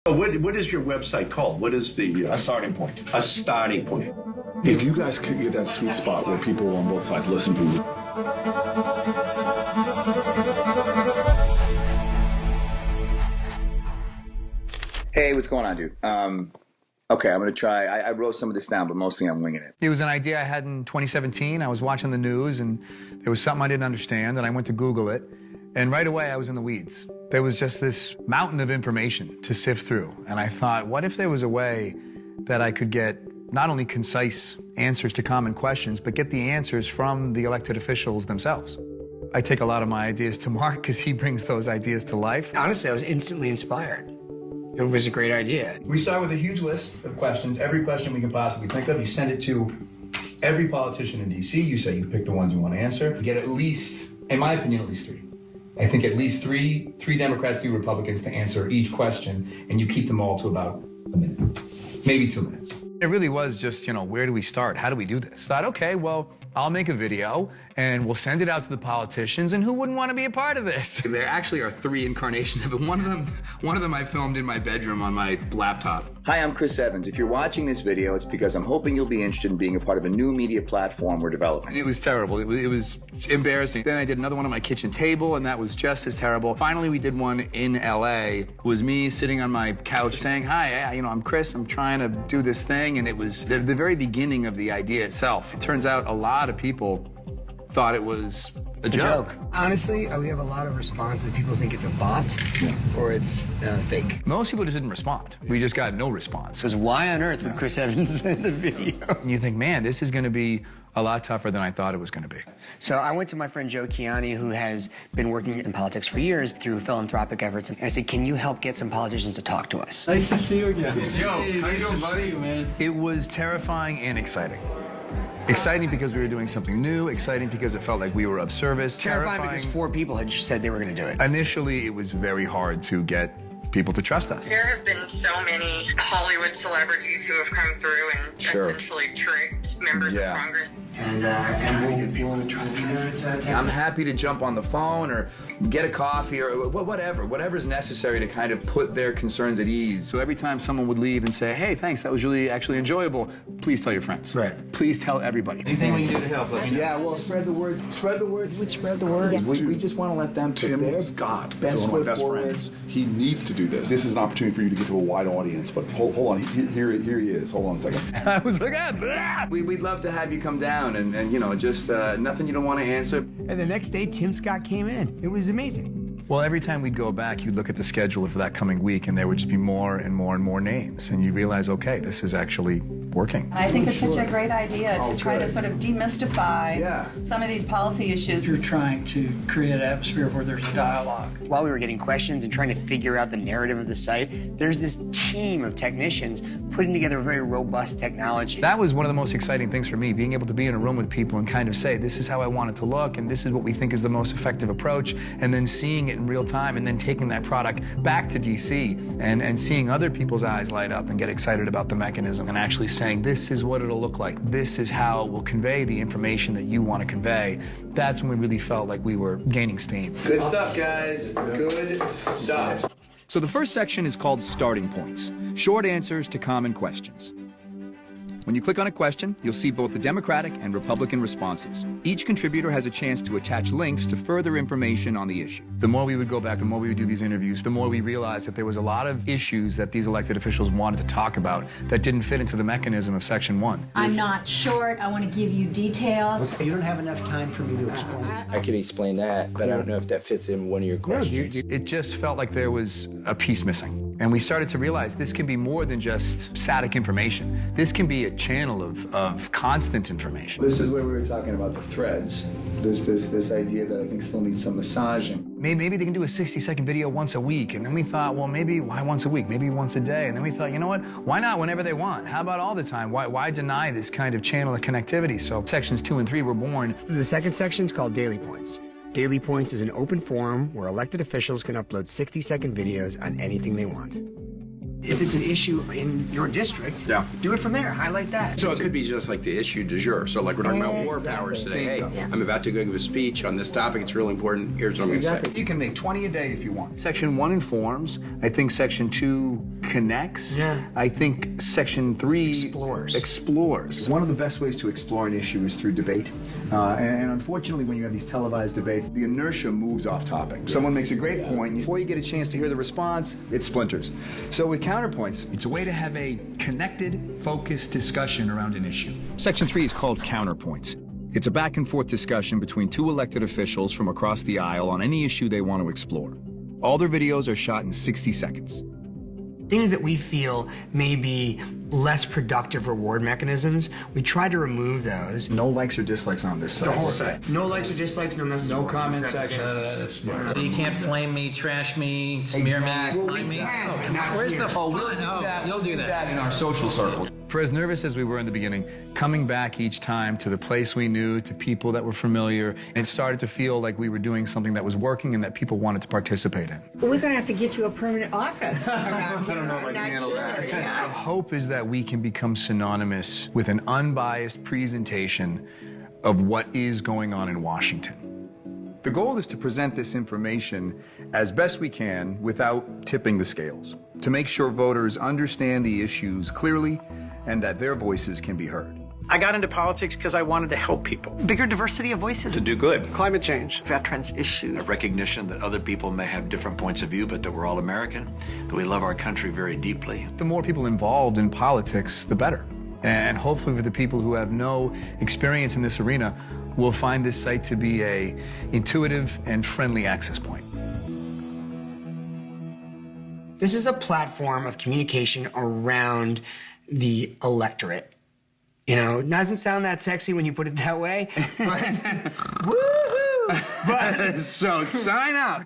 So what is your website called? What is the... A starting point. A starting point. If you guys could get that sweet spot where people on both sides listen to you. Hey, what's going on, dude? Okay, I'm going to try. I wrote some of this down, but mostly I'm winging it. It was an idea I had in 2017. I was watching the news, and there was something I didn't understand, and I went to Google it, and right away I was in the weeds. There was just this mountain of information to sift through, and I thought, what if there was a way that I could get not only concise answers to common questions, but get the answers from the elected officials themselves? I take a lot of my ideas to Mark because he brings those ideas to life. Honestly, I was instantly inspired. It was a great idea. We start with a huge list of questions, every question we can possibly think of. You send it to every politician in D.C. You say you pick the ones you want to answer. You get at least, in my opinion, at least three. I think at least three Democrats, 3 Republicans to answer each question, and you keep them all to about a minute, maybe 2 minutes. It really was just, where do we start? How do we do this? I thought, okay, well, I'll make a video and we'll send it out to the politicians, and who wouldn't want to be a part of this? There actually are 3 incarnations of it. One of them I filmed in my bedroom on my laptop. Hi, I'm Chris Evans. If you're watching this video, it's because I'm hoping you'll be interested in being a part of a new media platform we're developing. It was terrible. It was embarrassing. Then I did another one on my kitchen table, and that was just as terrible. Finally, we did one in LA. It was me sitting on my couch saying, hi, I'm Chris. I'm trying to do this thing. And it was the very beginning of the idea itself. It turns out a lot of people thought it was a joke. Honestly, we have a lot of responses. People think it's a bot or it's fake. Most people just didn't respond. We just got no response. Because why on earth would Chris Evans send the video? And you think, man, this is going to be a lot tougher than I thought it was going to be. So I went to my friend Joe Kiani, who has been working in politics for years through philanthropic efforts, and I said, can you help get some politicians to talk to us? Nice to see you again. Yo, how you doing, buddy? Man. It was terrifying and exciting. Exciting because we were doing something new, exciting because it felt like we were of service. Terrifying because 4 people had just said they were going to do it. Initially, it was very hard to get people to trust us. There have been so many Hollywood celebrities who have come through and essentially tricked members of Congress. And we'll get people to trust us. I'm happy to jump on the phone or get a coffee or whatever's necessary to kind of put their concerns at ease. So every time someone would leave and say, hey, thanks, that was really actually enjoyable, please tell your friends. Right. Please tell everybody. Anything we can do to help, let me know. Yeah, well, spread the word. Spread the word. Spread the word. We just want to let them put Tim their Scott, best one of my foot best forward. friends. He needs to do this. This is an opportunity for you to get to a wide audience. But hold on, here he is. Hold on a second. I was like, ah. We'd love to have you come down and just nothing you don't want to answer. And the next day, Tim Scott came in. It was amazing. Well, every time we'd go back, you'd look at the schedule for that coming week, and there would just be more and more and more names. And you realize, okay, this is actually working. I think it's such a great idea to try to sort of demystify some of these policy issues. You're trying to create an atmosphere where there's a dialogue. While we were getting questions and trying to figure out the narrative of the site, there's this team of technicians putting together a very robust technology. That was one of the most exciting things for me, being able to be in a room with people and kind of say, this is how I want it to look, and this is what we think is the most effective approach, and then seeing it in real time, and then taking that product back to DC and seeing other people's eyes light up and get excited about the mechanism and actually saying, this is what it'll look like. This is how it will convey the information that you want to convey. That's when we really felt like we were gaining steam. Good stuff, guys. Good stuff. So the first section is called Starting Points, short answers to common questions. When you click on a question, you'll see both the Democratic and Republican responses. Each contributor has a chance to attach links to further information on the issue. The more we would go back, the more we would do these interviews, the more we realized that there was a lot of issues that these elected officials wanted to talk about that didn't fit into the mechanism of Section 1. I'm not short. I want to give you details. You don't have enough time for me to explain. I can explain that, but I don't know if that fits in one of your questions. It just felt like there was a piece missing. And we started to realize this can be more than just static information. This can be a channel of constant information. This is where we were talking about the threads. There's this idea that I think still needs some massaging. Maybe they can do a 60-second video once a week. And then we thought, well, maybe why once a week? Maybe once a day. And then we thought, you know what? Why not whenever they want? How about all the time? Why deny this kind of channel of connectivity? So sections 2 and 3 were born. The second section is called Daily Points. Daily Points is an open forum where elected officials can upload 60-second videos on anything they want. If it's an issue in your district, do it from there. Highlight that. So it could be just like the issue du jour. So like we're talking about war powers today. Hey, I'm about to go give a speech on this topic. It's really important. Here's what I'm going to say. You can make 20 a day if you want. Section 1 informs. I think Section 2 connects. I think Section 3 explores. One of the best ways to explore an issue is through debate. And unfortunately, when you have these televised debates, the inertia moves off topic. Someone makes a great point, before you get a chance to hear the response, it splinters. So with counterpoints, It's a way to have a connected, focused discussion around an issue. Section 3 is called counterpoints. It's a back and forth discussion between two elected officials from across the aisle on any issue they want to explore. All their videos are shot in 60 seconds. Things that we feel may be less productive reward mechanisms, we try to remove those. no likes or dislikes on this site. The whole site. No likes or dislikes, no messages. No comment section. That's smart. You can't flame me, trash me, smear me, slime me. can, Oh, come not on. Where's here. the fun? We'll do that. You'll do that. in our social circle. For as nervous as we were in the beginning, coming back each time to the place we knew, to people that were familiar, it started to feel like we were doing something that was working and that people wanted to participate in. We're going to have to get you a permanent office. I don't know if I can handle that. The hope is that we can become synonymous with an unbiased presentation of what is going on in Washington. The goal is to present this information as best we can without tipping the scales, to make sure voters understand the issues clearly and that their voices can be heard. I got into politics because I wanted to help people. Bigger diversity of voices. To do good. Climate change. Veterans issues. Recognition that other people may have different points of view, but that we're all American, that we love our country very deeply. The more people involved in politics, the better. And hopefully for the people who have no experience in this arena, will find this site to be a intuitive and friendly access point. This is a platform of communication around the electorate. You know, it doesn't sound that sexy when you put it that way, but woohoo! But so sign up.